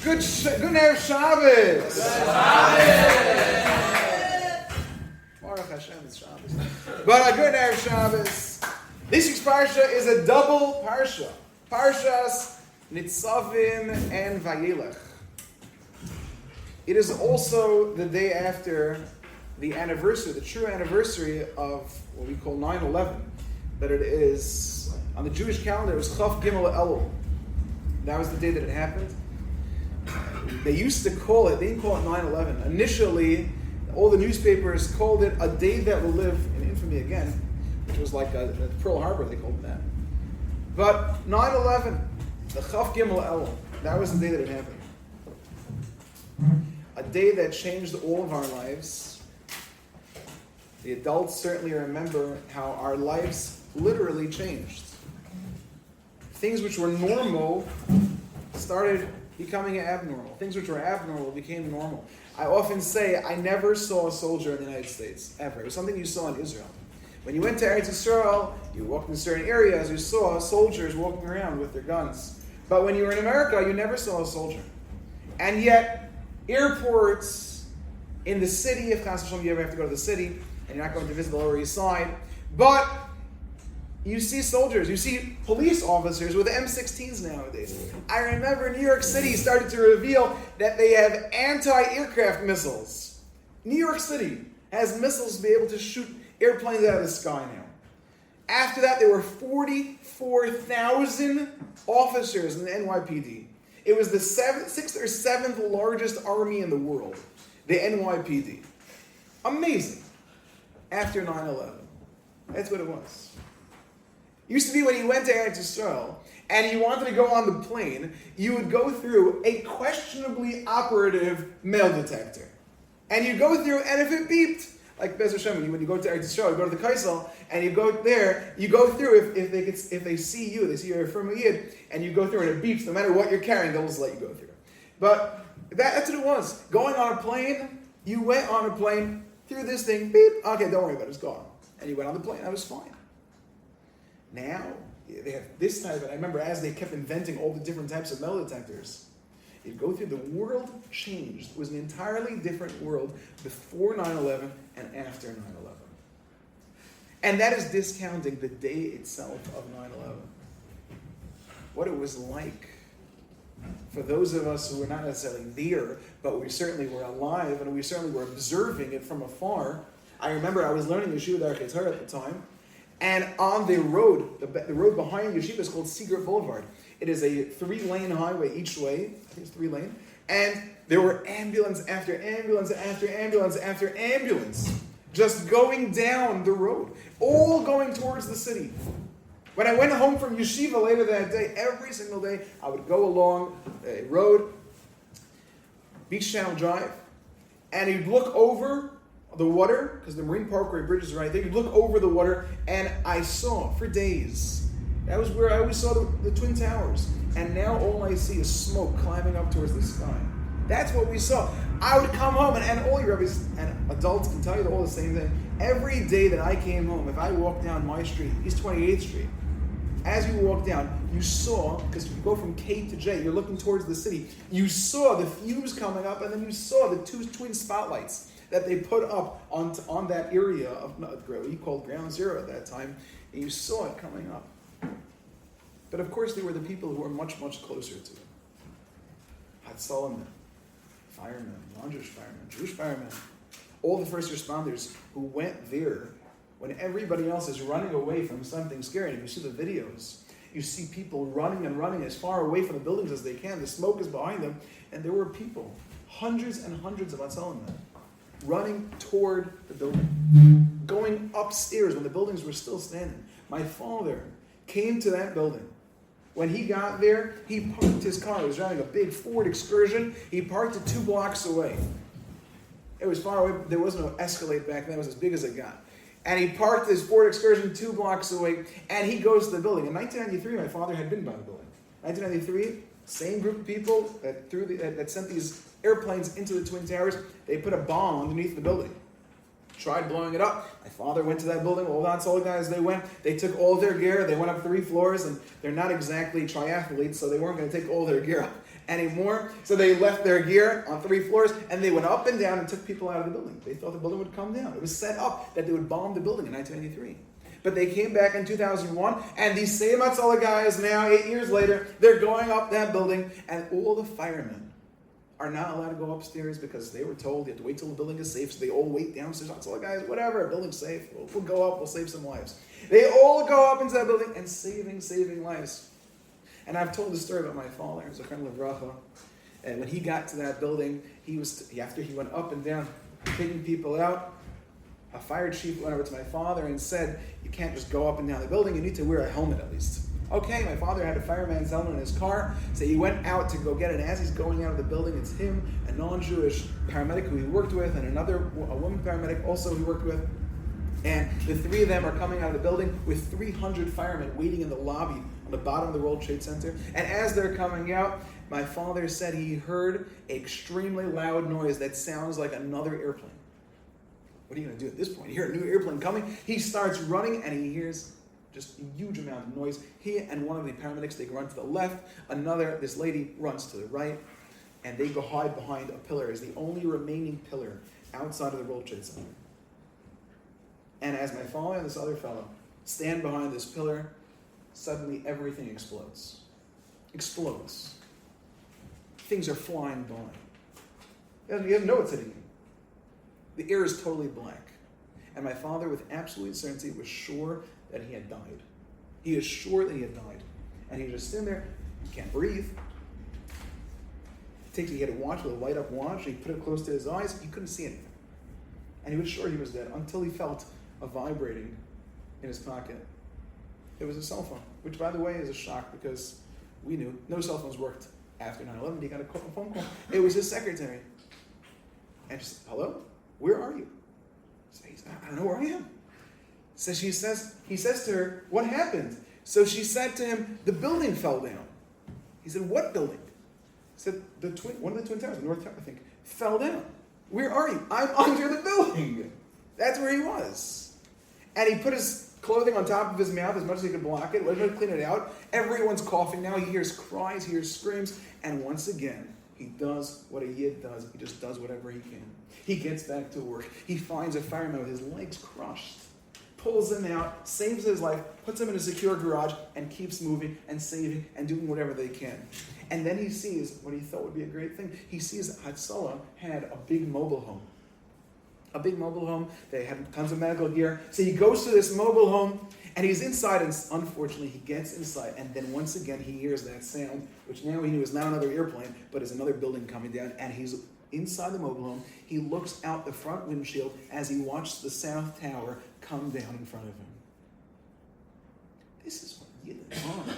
Good Erev Shabbos. Baruch Hashem, it's Shabbos. But a good Erev Shabbos. This week's Parsha is a double Parsha. Parshiyos Netzavim-Vayelech. It is also the day after the anniversary, the true anniversary of what we call 9/11. That it is, on the Jewish calendar, it was Chaf Gimel Elul. That was the day that it happened. They used to call it, they didn't call it 9/11. Initially, all the newspapers called it a day that will live in infamy again, which was like a Pearl Harbor, they called it that. But 9/11, the Chaf Gimel Elul, that was the day that it happened. A day that changed all of our lives. The adults certainly remember how our lives literally changed. Things which were normal started becoming abnormal. Things which were abnormal became normal. I often say I never saw a soldier in the United States, ever. It was something you saw in Israel. When you went to Eretz Yisrael, you walked in certain areas, you saw soldiers walking around with their guns. But when you were in America, you never saw a soldier. And yet, airports in the city, if Chas V'Shalom you ever have to go to the city, and you're not going to visit the Lower East Side, but you see soldiers, you see police officers with M16s nowadays. I remember New York City started to reveal that they have anti-aircraft missiles. New York City has missiles to be able to shoot airplanes out of the sky now. After that, there were 44,000 officers in the NYPD. It was the sixth or seventh largest army in the world, the NYPD. Amazing. After 9/11. That's what it was. Used to be when you went to Eretz Yisrael and you wanted to go on the plane, you would go through a questionably operative metal detector. And you go through, and if it beeped, like Be'ez Hashem, when you go to Eretz Yisrael, you go to the Kaisel, and you go there, you go through, if they see you, they see you're a firm Yid, and you go through and it beeps, no matter what you're carrying, they'll just let you go through. But that's what it was. Going on a plane, you went on a plane, through this thing, beep, okay, don't worry about it, it's gone. And you went on the plane, that was fine. Now, they have this type, and I remember as they kept inventing all the different types of metal detectors, you go through, the world changed. It was an entirely different world before 9/11 and after 9/11. And that is discounting the day itself of 9/11. What it was like for those of us who were not necessarily there, but we certainly were alive, and we certainly were observing it from afar. I remember I was learning Yeshiva Darkei Torah at the time, and on the road, the road behind Yeshiva is called Secret Boulevard. It is a 3-lane highway each way. I think it's 3-lane. And there were ambulance after ambulance after ambulance after ambulance just going down the road, all going towards the city. When I went home from Yeshiva later that day, every single day, I would go along a road, Beach Channel Drive, and you'd look over the water, because the Marine Parkway Bridge is right there. You'd look over the water, and I saw for days. That was where I always saw the Twin Towers. And now all I see is smoke climbing up towards the sky. That's what we saw. I would come home, and all your rabbis and adults can tell you all the same thing. Every day that I came home, if I walked down my street, East 28th Street, as you walk down, you saw, because you go from K to J, you're looking towards the city, you saw the fuse coming up, and then you saw the two twin spotlights that they put up on that area of what you called Ground Zero at that time, and you saw it coming up. But of course, there were the people who were much, much closer to it. Hatzalim, firemen, non-Jewish firemen, Jewish firemen, all the first responders who went there when everybody else is running away from something scary. And you see the videos, you see people running and running as far away from the buildings as they can. The smoke is behind them, and there were people, hundreds and hundreds of Hatzalim men, running toward the building, going upstairs when the buildings were still standing. My father came to that building. When he got there, he parked his car. He was driving a big Ford Excursion. He parked it 2 blocks away. It was far away. There was no Escalade back then. It was as big as it got. And he parked his Ford Excursion 2 blocks away, and he goes to the building. In 1993, my father had been by the building. 1993, same group of people that sent these airplanes into the Twin Towers. They put a bomb underneath the building. Tried blowing it up. My father went to that building. All that's all the guys, they went. They took all their gear. They went up 3 floors, and they're not exactly triathletes, so they weren't going to take all their gear up. anymore. So they left their gear on 3 floors, and they went up and down and took people out of the building. They thought the building would come down. It was set up that they would bomb the building in 1993. But they came back in 2001, and these same Hatzalah guys now, 8 years later, they're going up that building, and all the firemen are not allowed to go upstairs because they were told you have to wait till the building is safe, so they all wait downstairs. Hatzalah guys, whatever, building's safe. We'll go up, we'll save some lives. They all go up into that building and saving lives. And I've told the story about my father, Zakheim, and when he got to that building, after he went up and down, taking people out, a fire chief went over to my father and said, you can't just go up and down the building, you need to wear a helmet at least. Okay, my father had a fireman's helmet in his car, so he went out to go get it. As he's going out of the building, it's him, a non-Jewish paramedic who he worked with, and a woman paramedic also he worked with. And the 3 of them are coming out of the building with 300 firemen waiting in the lobby on the bottom of the World Trade Center. And as they're coming out, my father said he heard an extremely loud noise that sounds like another airplane. What are you going to do at this point? You hear a new airplane coming. He starts running, and he hears just a huge amount of noise. He and one of the paramedics, they run to the left. This lady runs to the right, and they go hide behind a pillar. It's the only remaining pillar outside of the World Trade Center. And as my father and this other fellow stand behind this pillar, suddenly everything explodes. Explodes. Things are flying by. He doesn't know what's hitting him. The air is totally black. And my father, with absolute certainty, was sure that he had died. He is sure that he had died. And he was just sitting there, he can't breathe. He had a watch with a light up watch, and he put it close to his eyes, he couldn't see anything. And he was sure he was dead until he felt a vibrating in his pocket. It was a cell phone, which by the way is a shock because we knew no cell phones worked after 9/11. He got a phone call. It was his secretary. And she said, hello? Where are you? He said, I don't know where I am. So he says to her, what happened? So she said to him, the building fell down. He said, what building? He said, one of the Twin Towers, North Tower, I think, fell down. Where are you? I'm under the building. That's where he was. And he put his clothing on top of his mouth as much as he could block it, let him clean it out. Everyone's coughing now. He hears cries, he hears screams. And once again, he does what a Yid does. He just does whatever he can. He gets back to work. He finds a fireman with his legs crushed, pulls him out, saves his life, puts him in a secure garage, and keeps moving and saving and doing whatever they can. And then he sees what he thought would be a great thing. He sees that Hatzalah had a big mobile home. A big mobile home. They had tons of medical gear. So he goes to this mobile home, and he's inside, and unfortunately he gets inside, and then once again he hears that sound, which now he knew is not another airplane, but is another building coming down, and he's inside the mobile home. He looks out the front windshield as he watches the South Tower come down in front of him. This is what Yidden are.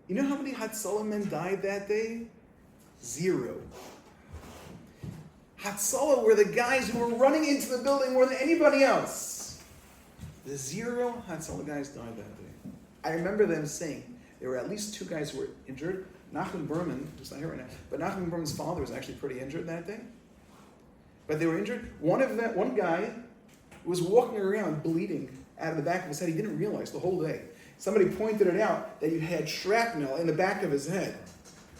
You know how many Hatzalah men died that day? 0. Hatzalah were the guys who were running into the building more than anybody else. The 0 Hatzalah guys died that day. I remember them saying there were at least 2 guys who were injured. Nachman Berman, who's not here right now, but Nachman Berman's father was actually pretty injured that day. But they were injured. One guy was walking around bleeding out of the back of his head. He didn't realize the whole day. Somebody pointed it out that he had shrapnel in the back of his head.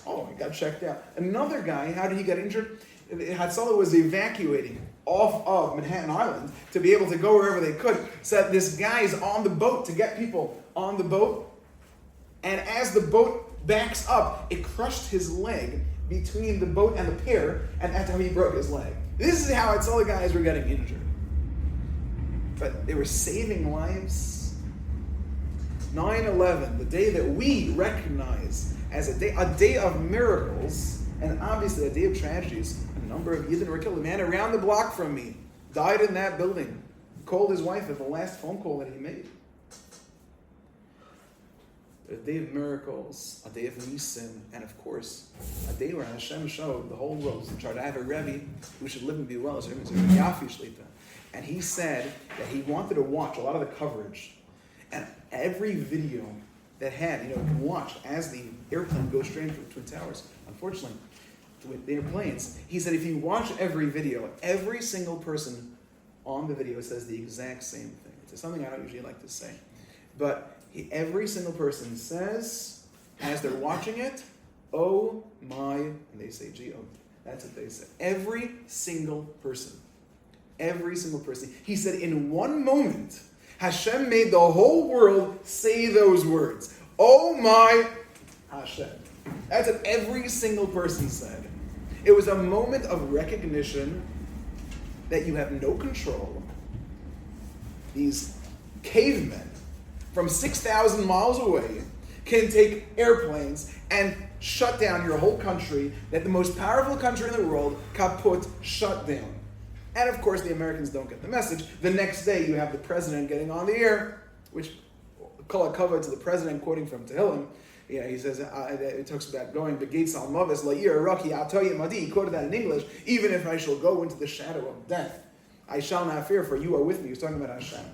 Oh, he got checked out. Another guy, how did he get injured? Hatzalah was evacuating off of Manhattan Island to be able to go wherever they could. So this guy's on the boat to get people on the boat. And as the boat backs up, it crushed his leg between the boat and the pier, and that's how he broke his leg. This is how Hatzalah guys were getting injured. But they were saving lives. 9/11, the day that we recognize as a day of miracles, and obviously a day of tragedies. A number of Yidden were killed. A man around the block from me died in that building. He called his wife at the last phone call that he made. A day of miracles, a day of Nisim, and of course, a day where Hashem showed the whole world to try to have a Rabbi who should live and be well, as Yafi Shlita. And he said that he wanted to watch a lot of the coverage, and every video that had, you can watch as the airplane goes straight into the Twin Towers. Unfortunately, with the airplanes, he said if you watch every video, every single person on the video says the exact same thing. It's something I don't usually like to say, but every single person says, as they're watching it, Oh my, and they say G-O. That's what they say. Every single person. Every single person. He said in one moment, Hashem made the whole world say those words. Oh my Hashem. That's what every single person said. It was a moment of recognition that you have no control. These cavemen from 6,000 miles away can take airplanes and shut down your whole country, that the most powerful country in the world, kaput, shut down. And of course the Americans don't get the message. The next day you have the president getting on the air, which, kol hakavod to the president, quoting from Tehillim, he says, it talks about going, Begates al Mavis, La'ir Raki, I'll tell you Madi, he quoted that in English, even if I shall go into the shadow of death, I shall not fear, for you are with me. He's talking about Hashem.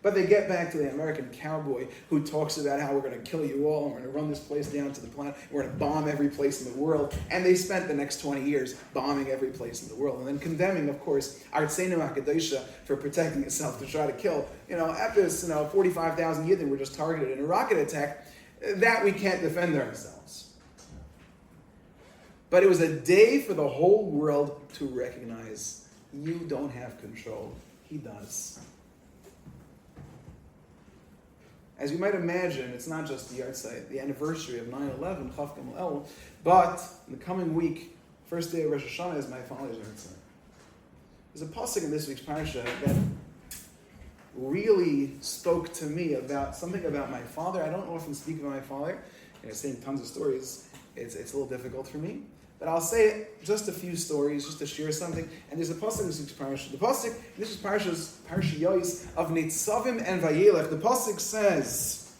But they get back to the American cowboy who talks about how we're going to kill you all, and we're going to run this place down to the planet, we're going to bomb every place in the world. And they spent the next 20 years bombing every place in the world, and then condemning, of course, Artseinu HaKadoshah for protecting itself to try to kill. After this, 45,000 Yidden were just targeted in a rocket attack, that we can't defend ourselves. But it was a day for the whole world to recognize you don't have control. He does. As you might imagine, it's not just the yahrzeit, the anniversary of 9/11, Chaf Gimel El, but in the coming week, first day of Rosh Hashanah is my father's yahrzeit. There's a pasuk in this week's parsha that really spoke to me about something about my father. I don't often speak about my father. Saying tons of stories, it's a little difficult for me. But I'll say just a few stories, just to share something. And there's a pasuk in this week's parsha. The pasuk, this is Parshiyos Netzavim-Vayelech. The pasuk says,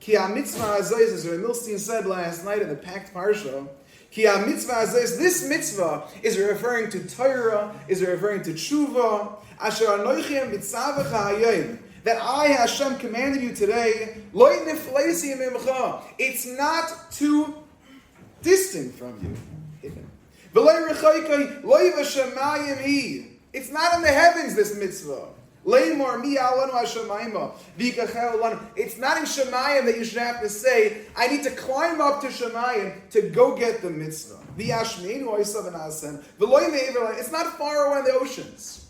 Ki ha-mitzvah hazos, as Rabbi Milstein said last night in the packed parsha, Ki ha-mitzvah hazos, this mitzvah is referring to Torah, is referring to tshuva, asher anoichem mitzavacha hayom, that I, Hashem, commanded you today, lo nifleisi mimcha. It's not too distant from you. It's not in the heavens, this mitzvah. It's not in Shemayim that you should have to say, I need to climb up to Shemayim to go get the mitzvah. It's not far away in the oceans.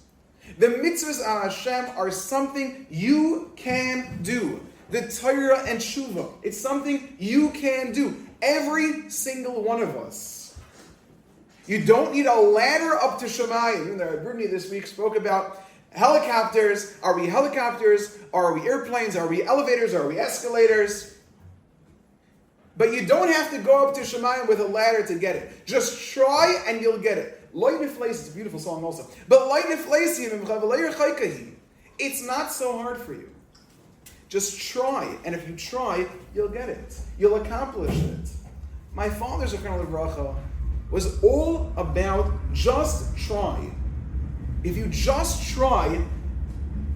The mitzvahs on Hashem are something you can do. The Torah and Tshuva, it's something you can do. Every single one of us. You don't need a ladder up to Shemayim. The Rabbi this week spoke about helicopters. Are we helicopters? Are we airplanes? Are we elevators? Are we escalators? But you don't have to go up to Shemayim with a ladder to get it. Just try and you'll get it. Loy nifleis is a beautiful song also. But loy nifleisim, it's not so hard for you. Just try, and if you try, you'll get it. You'll accomplish it. My father, Zakheim Livracha, was all about just try. If you just try,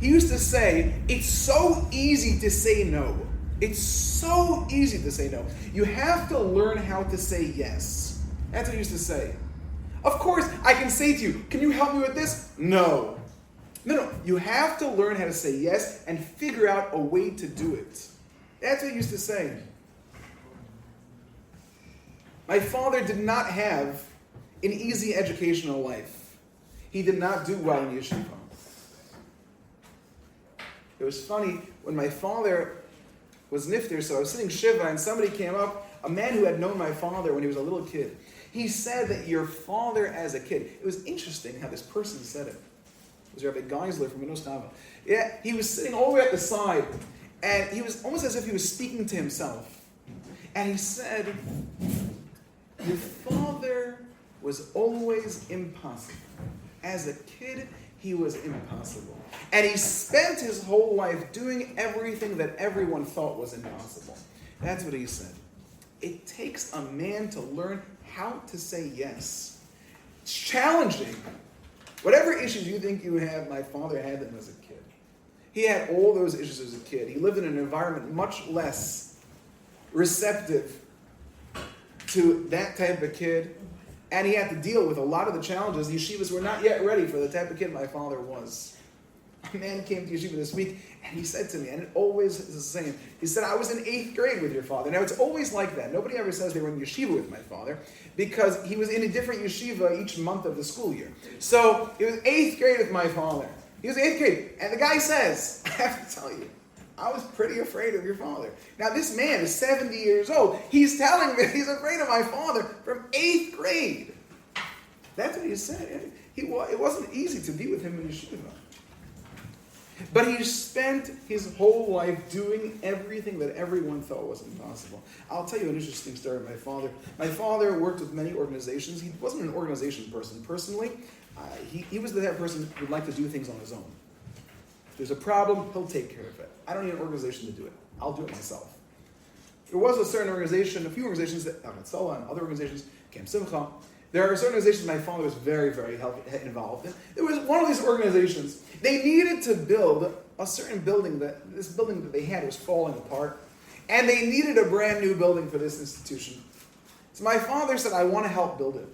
he used to say, it's so easy to say no. It's so easy to say no. You have to learn how to say yes. That's what he used to say. Of course, I can say to you, can you help me with this? No. No. You have to learn how to say yes and figure out a way to do it. That's what he used to say. My father did not have an easy educational life. He did not do well in yeshiva. It was funny, when my father was nifter, so I was sitting shiva and somebody came up, a man who had known my father when he was a little kid. He said that your father as a kid, it was interesting how this person said it. It was Rabbi Geisler from Minos Chava. Yeah, he was sitting all the way at the side, and he was almost as if he was speaking to himself. And he said, your father was always impossible. As a kid, he was impossible. And he spent his whole life doing everything that everyone thought was impossible. That's what he said. It takes a man to learn how to say yes. It's challenging. Whatever issues you think you have, my father had them as a kid. He had all those issues as a kid. He lived in an environment much less receptive to that type of kid. And he had to deal with a lot of the challenges. The yeshivas were not yet ready for the type of kid my father was. A man came to yeshiva this week, and he said to me, and it always is the same. He said, I was in 8th grade with your father. Now, it's always like that. Nobody ever says they were in yeshiva with my father, because he was in a different yeshiva each month of the school year. So, it was 8th grade with my father. He was in 8th grade, and the guy says, I have to tell you, I was pretty afraid of your father. Now, this man is 70 years old. He's telling me he's afraid of my father from 8th grade. That's what he said. It wasn't easy to be with him in yeshiva. But he spent his whole life doing everything that everyone thought was impossible. I'll tell you an interesting story of my father. My father worked with many organizations. He wasn't an organization person personally. He was the type of person who would like to do things on his own. If there's a problem, he'll take care of it. I don't need an organization to do it. I'll do it myself. There was a certain organization, a few organizations, Agatzola and other organizations, Camp Simcha. There are certain organizations my father was very, very involved in. There was one of these organizations. They needed to build a certain building. This building that they had was falling apart. And they needed a brand new building for this institution. So my father said, I want to help build it.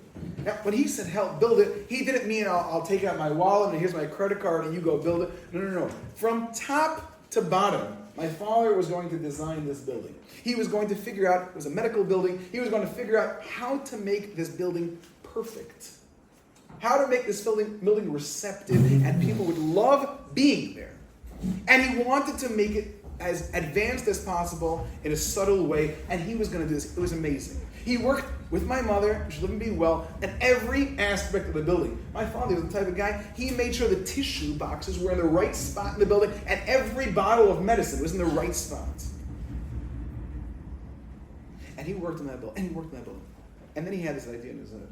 Now, when he said help build it, he didn't mean I'll take out my wallet and here's my credit card and you go build it. No. From top to bottom, my father was going to design this building. He was going to figure out, it was a medical building, he was going to figure out how to make this building perfect. How to make this building receptive and people would love being there. And he wanted to make it as advanced as possible in a subtle way, and he was going to do this. It was amazing. He worked with my mother, she lived and be well, at every aspect of the building. My father was the type of guy, he made sure the tissue boxes were in the right spot in the building, and every bottle of medicine was in the right spot. And he worked on that building, and then he had this idea in his head.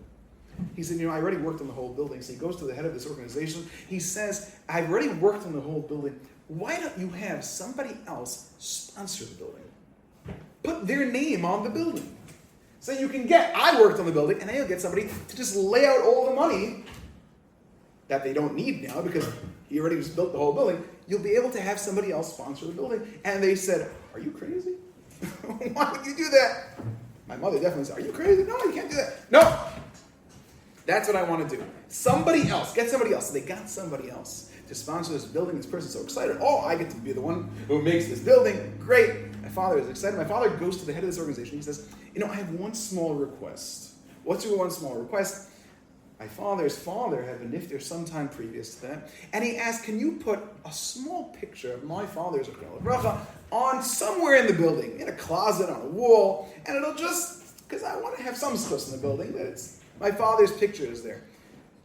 He said, I already worked on the whole building. So he goes to the head of this organization. He says, I've already worked on the whole building. Why don't you have somebody else sponsor the building? Put their name on the building. So you can I worked on the building, and then you'll get somebody to just lay out all the money that they don't need now because he already just built the whole building. You'll be able to have somebody else sponsor the building. And they said, are you crazy? Why would you do that? My mother definitely said, are you crazy? No, you can't do that. No. That's what I want to do. Somebody else. Get somebody else. So they got somebody else to sponsor this building. This person's so excited. Oh, I get to be the one who makes this building. Great. My father is excited. My father goes to the head of this organization. He says, I have one small request. What's your one small request? My father's father had been nifter sometime previous to that. And he asked, can you put a small picture of my father's bracha on somewhere in the building, in a closet, on a wall, and it'll just, because I want to have some space in the building that it's my father's picture is there.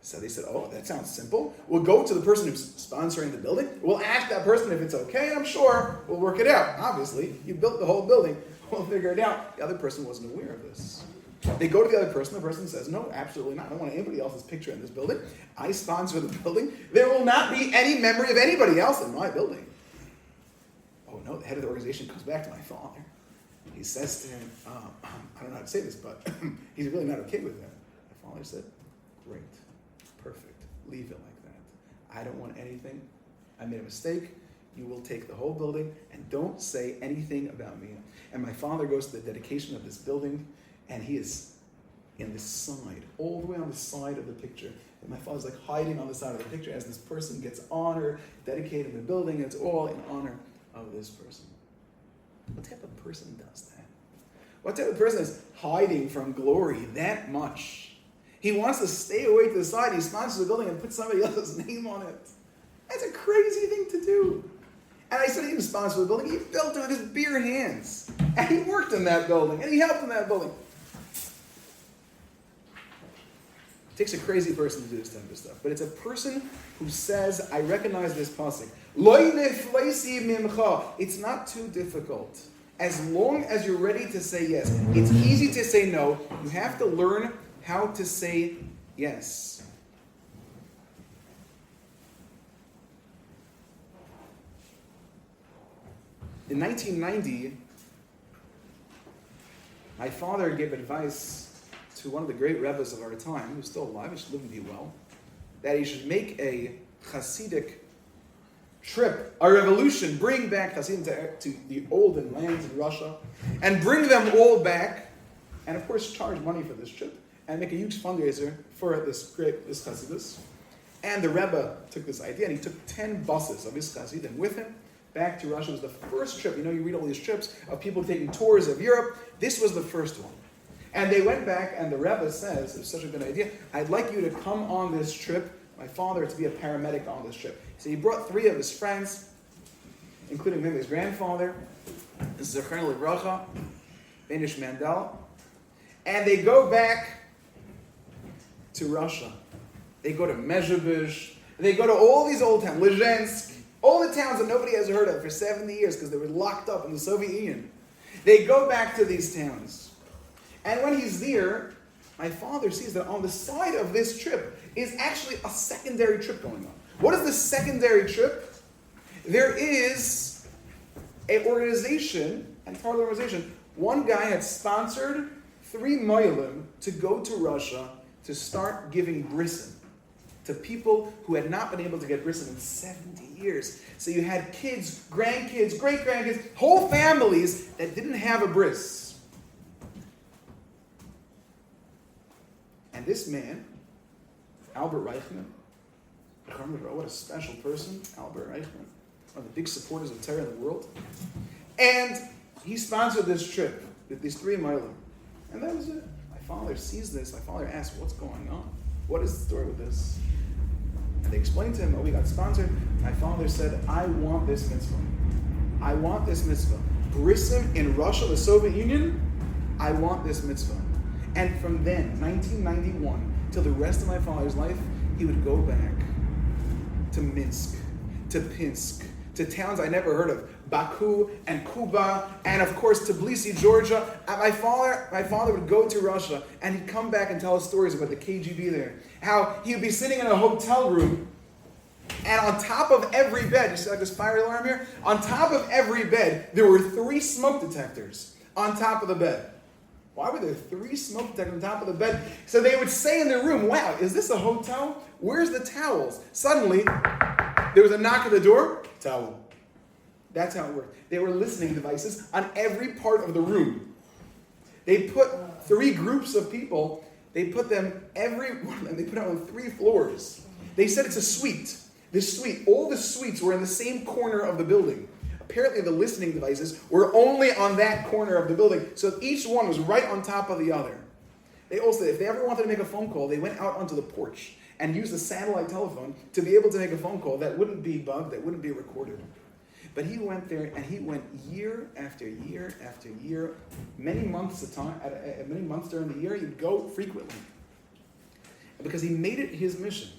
So they said, oh, that sounds simple. We'll go to the person who's sponsoring the building. We'll ask that person if it's okay, and I'm sure we'll work it out. Obviously, you built the whole building. We'll figure it out. The other person wasn't aware of this. They go to the other person. The person says, no, absolutely not. I don't want anybody else's picture in this building. I sponsor the building. There will not be any memory of anybody else in my building. Oh, no, the head of the organization comes back to my father. He says to him, I don't know how to say this, but he's really not okay with that. My father said, great, perfect, leave it like that. I don't want anything. I made a mistake. You will take the whole building and don't say anything about me. And my father goes to the dedication of this building, and he is in the side, all the way on the side of the picture. And my father's like hiding on the side of the picture as this person gets honor, dedicating the building, and it's all in honor of this person. What type of person does that? What type of person is hiding from glory that much? He wants to stay away to the side. He sponsors the building and puts somebody else's name on it. That's a crazy thing to do. And I said he didn't sponsor the building. He built it with his bare hands. And he worked in that building. And he helped in that building. It takes a crazy person to do this type of stuff. But it's a person who says, I recognize this pasuk. It's not too difficult. As long as you're ready to say yes. It's easy to say no. You have to learn how to say yes. In 1990, my father gave advice to one of the great rebbes of our time, who was still alive, he should live and be well, that he should make a Hasidic trip, a revolution, bring back Hasidim to the olden lands in Russia, and bring them all back, and of course charge money for this trip, and make a huge fundraiser for this Hasidus. And the Rebbe took this idea, and he took 10 buses of his Hasidim with him back to Russia. It was the first trip. You know, you read all these trips of people taking tours of Europe. This was the first one. And they went back, and the Rebbe says, it's such a good idea, I'd like you to come on this trip, my father, to be a paramedic on this trip. So he brought 3 of his friends, including him, his grandfather, Zakheim, Benish Mandel, and they go back to Russia. They go to Mezhebish, they go to all these old towns, Lezhensk, all the towns that nobody has heard of for 70 years because they were locked up in the Soviet Union. They go back to these towns. And when he's there, my father sees that on the side of this trip is actually a secondary trip going on. What is the secondary trip? There is an organization, and part of the organization, one guy had sponsored 3 Moyelim to go to Russia to start giving brisim to people who had not been able to get brisim in 70 years. So you had kids, grandkids, great-grandkids, whole families that didn't have a bris. And this man, Albert Reichman, what a special person, Albert Reichman, one of the big supporters of Torah in the world. And he sponsored this trip with these 3 Moyelim. And that was it. My father sees this. My father asks, what's going on? What is the story with this? And they explained to him, we got sponsored. My father said, I want this mitzvah. I want this mitzvah. Brisim in Russia, the Soviet Union, I want this mitzvah. And from then, 1991, till the rest of my father's life, he would go back to Minsk, to Pinsk, to towns I never heard of, Baku and Kuba, and of course Tbilisi, Georgia. And my father would go to Russia, and he'd come back and tell us stories about the KGB there. How he would be sitting in a hotel room, and on top of every bed, you see like this fire alarm here? On top of every bed, there were 3 smoke detectors on top of the bed. Why were there 3 smoke detectors on top of the bed? So they would say in their room, wow, is this a hotel? Where's the towels? Suddenly, there was a knock at the door, towel. That's how it worked. They were listening devices on every part of the room. They put 3 groups of people, they put them, every one of them, they put them on 3 floors. They said it's a suite. This suite, all the suites were in the same corner of the building. Apparently the listening devices were only on that corner of the building, so each one was right on top of the other. They also, if they ever wanted to make a phone call, they went out onto the porch and used a satellite telephone to be able to make a phone call that wouldn't be bugged, that wouldn't be recorded. But he went there, and he went year after year after year, many months many months during the year. He'd go frequently because he made it his mission.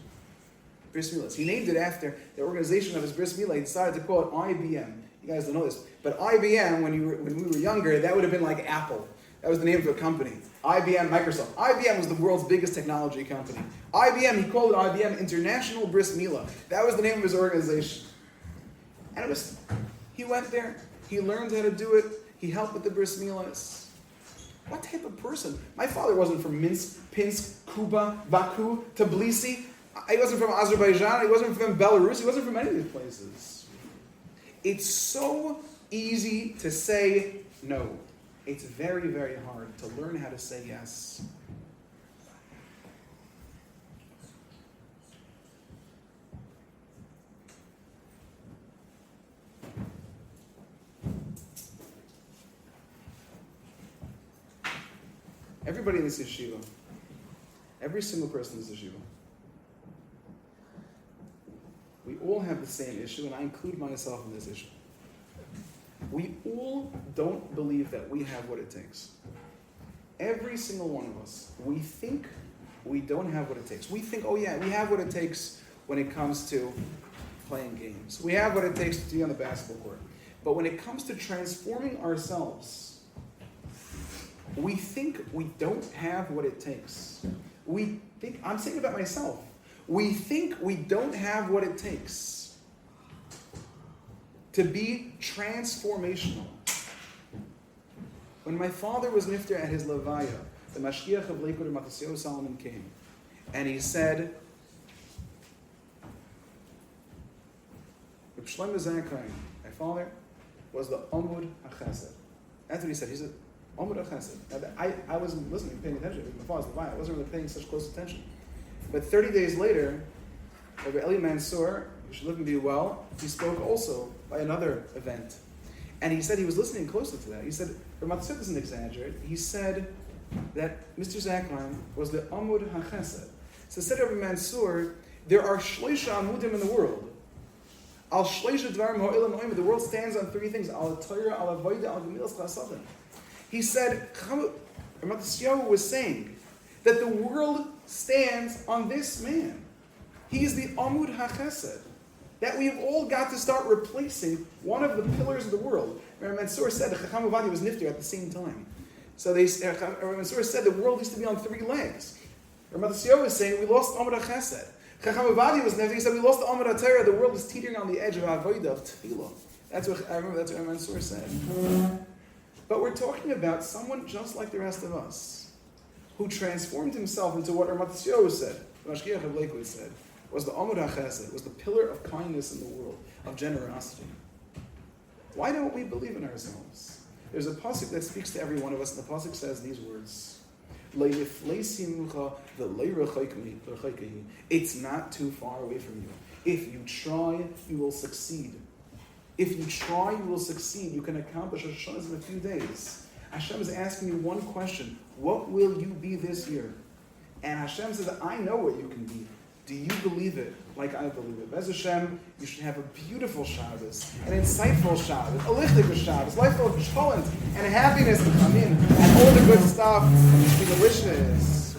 Bris Milah. He named it after the organization of his Bris Milah. He decided to call it IBM. You guys don't know this, but IBM, when we were younger, that would have been like Apple. That was the name of a company. IBM, Microsoft. IBM was the world's biggest technology company. IBM, he called it IBM International Bris Milah. That was the name of his organization. And he went there, he learned how to do it, he helped with the Bris Milahs. What type of person? My father wasn't from Minsk, Pinsk, Kuba, Baku, Tbilisi. He wasn't from Azerbaijan, he wasn't from Belarus, he wasn't from any of these places. It's so easy to say no. It's very, very hard to learn how to say yes. Everybody in this yeshiva, every single person in this yeshiva, we all have the same issue, and I include myself in this issue. We all don't believe that we have what it takes. Every single one of us, we think we don't have what it takes. We think, oh yeah, we have what it takes when it comes to playing games. We have what it takes to be on the basketball court. But when it comes to transforming ourselves, we think we don't have what it takes. We think, I'm saying about myself, we think we don't have what it takes to be transformational. When my father was nifter at his levaya, the Mashgiach of Lakewood Mataseo Solomon came, and he said, Reb Shlomo Zakheim, my father, was the Amud HaChesed. That's what he said. He said, Amud HaChesed. I wasn't listening, paying attention. My father's levaya. I wasn't really paying such close attention. But 30 days later, Rabbi Eli Mansour, you should live and be well, he spoke also by another event. And he said he was listening closely to that. He said, Ramat Tzedek doesn't exaggerate. He said that Mr. Zakheim was the Amud HaChesed. So said Rabbi Mansour, there are Shleisha Amudim in the world. Al Shleisha Dvarim Ha'olam Ha'olam. The world stands on three things. Al Torah, Al Avodah, Al Gemilas Chasadim. He said, Ramat Tzedek was saying that the world stands on this man. He is the Amud HaChesed. That we have all got to start replacing one of the pillars of the world. Rabbi Mansour said that Chacham Ovadia was nifter at the same time. So Rabbi Mansour said the world used to be on three legs. Rabbi Tzedek was saying we lost Amud HaChesed. Chacham Ovadia was nifter. He said we lost the Amud HaTorah. The world is teetering on the edge of Avodah, of Tefillah. That's what Rabbi Mansour said. But we're talking about someone just like the rest of us, who transformed himself into what Rabbi Tzedek said, Mashgiach of Lakewood said, was the Amud HaChesed, was the pillar of kindness in the world, of generosity. Why don't we believe in ourselves? There's a pasuk that speaks to every one of us, and the pasuk says these words: it's not too far away from you. If you try, you will succeed. If you try, you will succeed. You can accomplish Hashem in a few days. Hashem is asking you one question: what will you be this year? And Hashem says, I know what you can be. Do you believe it like I believe it? Bez Hashem, you should have a beautiful Shabbos, an insightful Shabbos, a lichtig Shabbos, life full of challenge and happiness to come in, and all the good stuff. Be delicious.